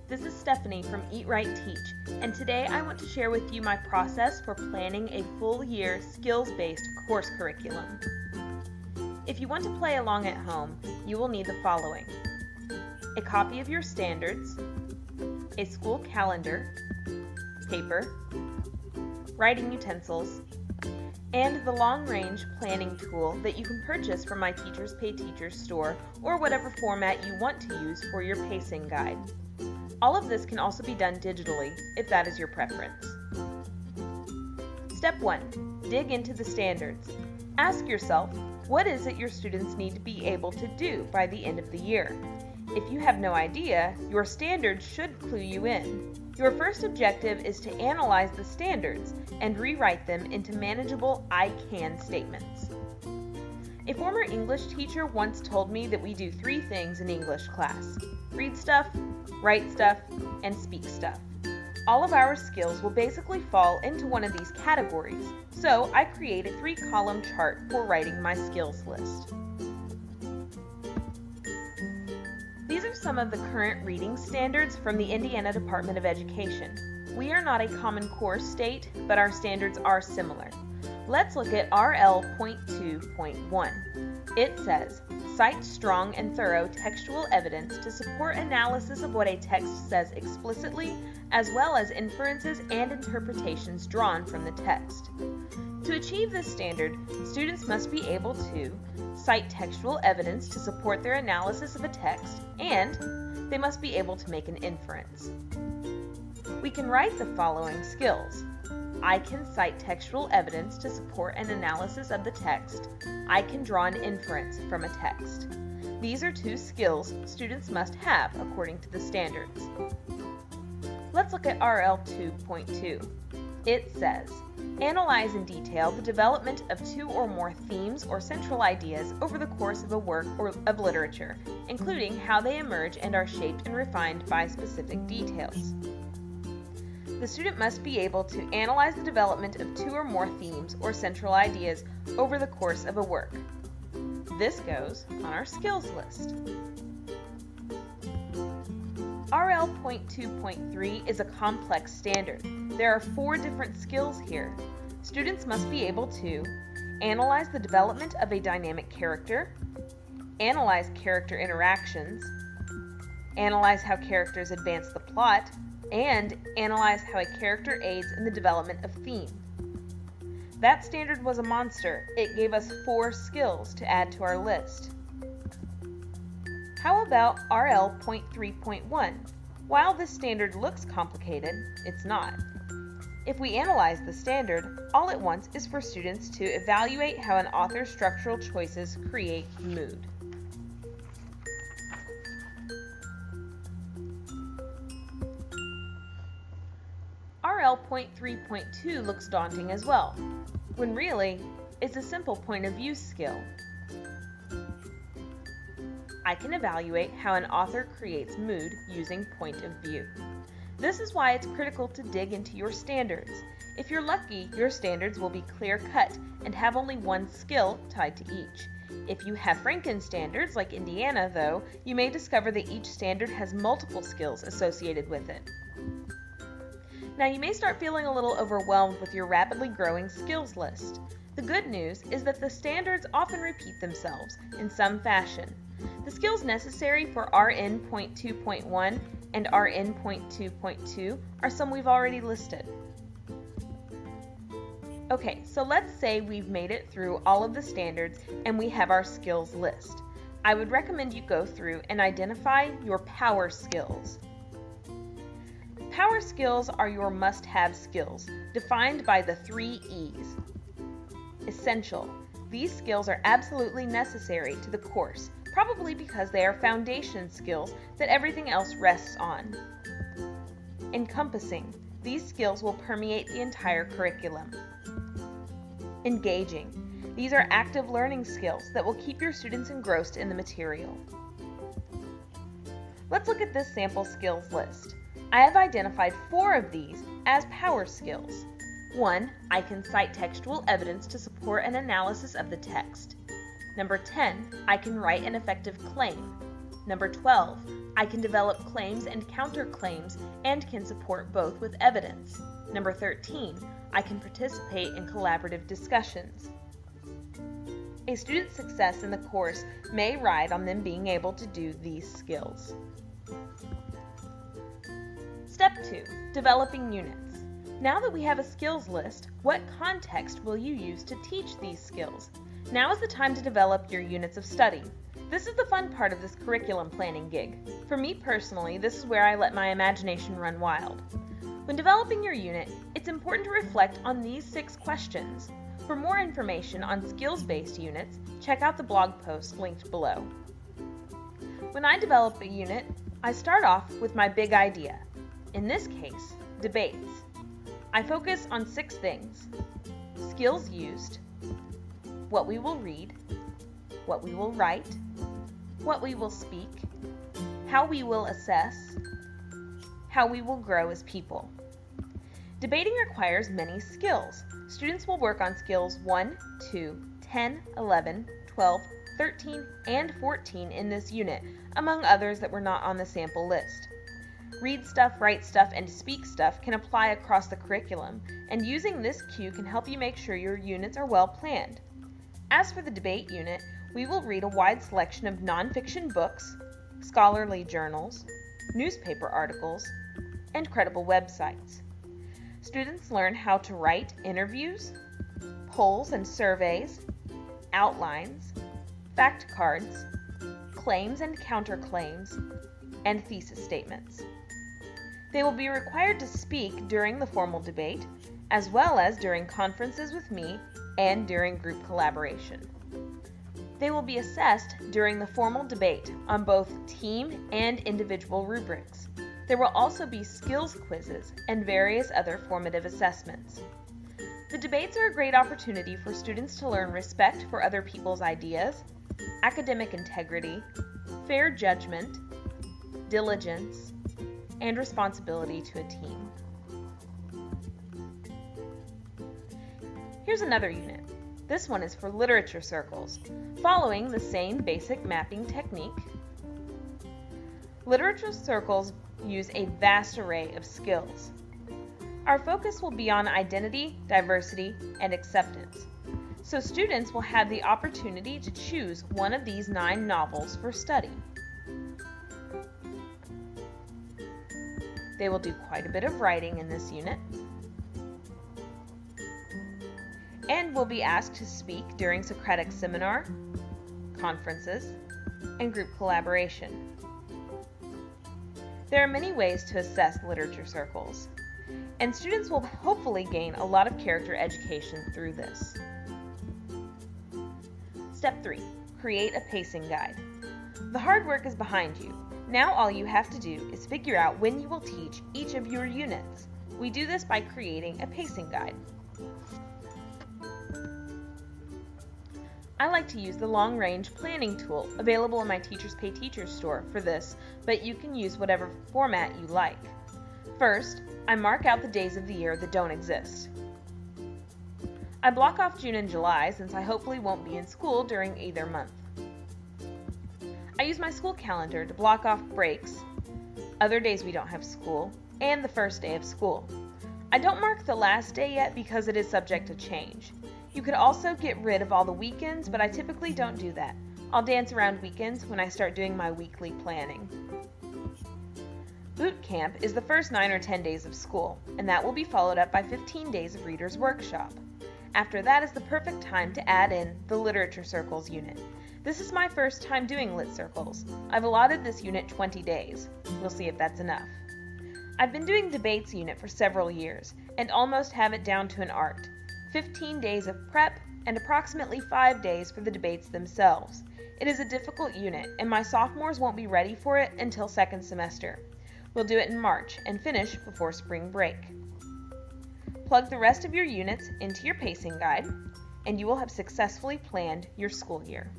This is Stephanie from Eat.Write.Teach, and today I want to share with you my process for planning a full-year skills-based course curriculum. If you want to play along at home, you will need the following: a copy of your standards, a school calendar, paper, writing utensils, and the long-range planning tool that you can purchase from my Teachers Pay Teachers store or whatever format you want to use for your pacing guide. All of this can also be done digitally if that is your preference. Step 1. Dig into the standards. Ask yourself, what is it your students need to be able to do by the end of the year? If you have no idea, your standards should clue you in. Your first objective is to analyze the standards and rewrite them into manageable I can statements. A former English teacher once told me that we do 3 things in English class: read stuff, write stuff, and speak stuff. All of our skills will basically fall into one of these categories, so I create a 3-column chart for writing my skills list. These are some of the current reading standards from the Indiana Department of Education. We are not a Common Core state, but our standards are similar. Let's look at RL.2.1. It says, cite strong and thorough textual evidence to support analysis of what a text says explicitly, as well as inferences and interpretations drawn from the text. To achieve this standard, students must be able to cite textual evidence to support their analysis of a text, and they must be able to make an inference. We can write the following skills. I can cite textual evidence to support an analysis of the text. I can draw an inference from a text. These are 2 skills students must have according to the standards. Let's look at RL.2.2. It says, analyze in detail the development of 2 or more themes or central ideas over the course of a work of literature, including how they emerge and are shaped and refined by specific details. The student must be able to analyze the development of 2 or more themes or central ideas over the course of a work. This goes on our skills list. RL.2.3 is a complex standard. There are 4 different skills here. Students must be able to analyze the development of a dynamic character, analyze character interactions, analyze how characters advance the plot, and analyze how a character aids in the development of theme. That standard was a monster. It gave us 4 skills to add to our list. How about RL.3.1? While this standard looks complicated, it's not. If we analyze the standard, all it wants is for students to evaluate how an author's structural choices create mood. RL.3.2 looks daunting as well, when really, it's a simple point of view skill. I can evaluate how an author creates mood using point of view. This is why it's critical to dig into your standards. If you're lucky, your standards will be clear-cut and have only 1 skill tied to each. If you have Franken standards like Indiana, though, you may discover that each standard has multiple skills associated with it. Now you may start feeling a little overwhelmed with your rapidly growing skills list. The good news is that the standards often repeat themselves in some fashion. The skills necessary for RN.2.1 and RN.2.2 are some we've already listed. Okay, so let's say we've made it through all of the standards and we have our skills list. I would recommend you go through and identify your power skills. Power skills are your must-have skills, defined by the 3 E's. Essential. These skills are absolutely necessary to the course, probably because they are foundation skills that everything else rests on. Encompassing. These skills will permeate the entire curriculum. Engaging. These are active learning skills that will keep your students engrossed in the material. Let's look at this sample skills list. I have identified 4 of these as power skills. 1. I can cite textual evidence to support an analysis of the text. Number 10. I can write an effective claim. Number 12, I can develop claims and counterclaims and can support both with evidence. Number 13, I can participate in collaborative discussions. A student's success in the course may ride on them being able to do these skills. Step 2, developing units. Now that we have a skills list, what context will you use to teach these skills? Now is the time to develop your units of study. This is the fun part of this curriculum planning gig. For me personally, this is where I let my imagination run wild. When developing your unit, it's important to reflect on these 6 questions. For more information on skills-based units, check out the blog post linked below. When I develop a unit, I start off with my big idea. In this case, debates. I focus on 6 things: skills used, what we will read, what we will write, what we will speak, how we will assess, how we will grow as people. Debating requires many skills. Students will work on skills 1, 2, 10, 11, 12, 13, and 14 in this unit, among others that were not on the sample list. Read stuff, write stuff, and speak stuff can apply across the curriculum, and using this cue can help you make sure your units are well planned. As for the debate unit, we will read a wide selection of nonfiction books, scholarly journals, newspaper articles, and credible websites. Students learn how to write interviews, polls and surveys, outlines, fact cards, claims and counterclaims, and thesis statements. They will be required to speak during the formal debate, as well as during conferences with me and during group collaboration. They will be assessed during the formal debate on both team and individual rubrics. There will also be skills quizzes and various other formative assessments. The debates are a great opportunity for students to learn respect for other people's ideas, academic integrity, fair judgment, diligence, and responsibility to a team. Here's another unit. This one is for literature circles, following the same basic mapping technique. Literature circles use a vast array of skills. Our focus will be on identity, diversity, and acceptance. So students will have the opportunity to choose one of these 9 novels for study. They will do quite a bit of writing in this unit, and will be asked to speak during Socratic seminar, conferences, and group collaboration. There are many ways to assess literature circles, and students will hopefully gain a lot of character education through this. Step 3. Create a pacing guide. The hard work is behind you. Now all you have to do is figure out when you will teach each of your units. We do this by creating a pacing guide. I like to use the long-range planning tool available in my Teachers Pay Teachers store for this, but you can use whatever format you like. First, I mark out the days of the year that don't exist. I block off June and July since I hopefully won't be in school during either month. I use my school calendar to block off breaks, other days we don't have school, and the first day of school. I don't mark the last day yet because it is subject to change. You could also get rid of all the weekends, but I typically don't do that. I'll dance around weekends when I start doing my weekly planning. Boot camp is the first 9 or 10 days of school, and that will be followed up by 15 days of Reader's Workshop. After that is the perfect time to add in the Literature Circles unit. This is my first time doing Lit Circles. I've allotted this unit 20 days. We'll see if that's enough. I've been doing Debates unit for several years, and almost have it down to an art. 15 days of prep, and approximately 5 days for the debates themselves. It is a difficult unit, and my sophomores won't be ready for it until second semester. We'll do it in March and finish before spring break. Plug the rest of your units into your pacing guide, and you will have successfully planned your school year.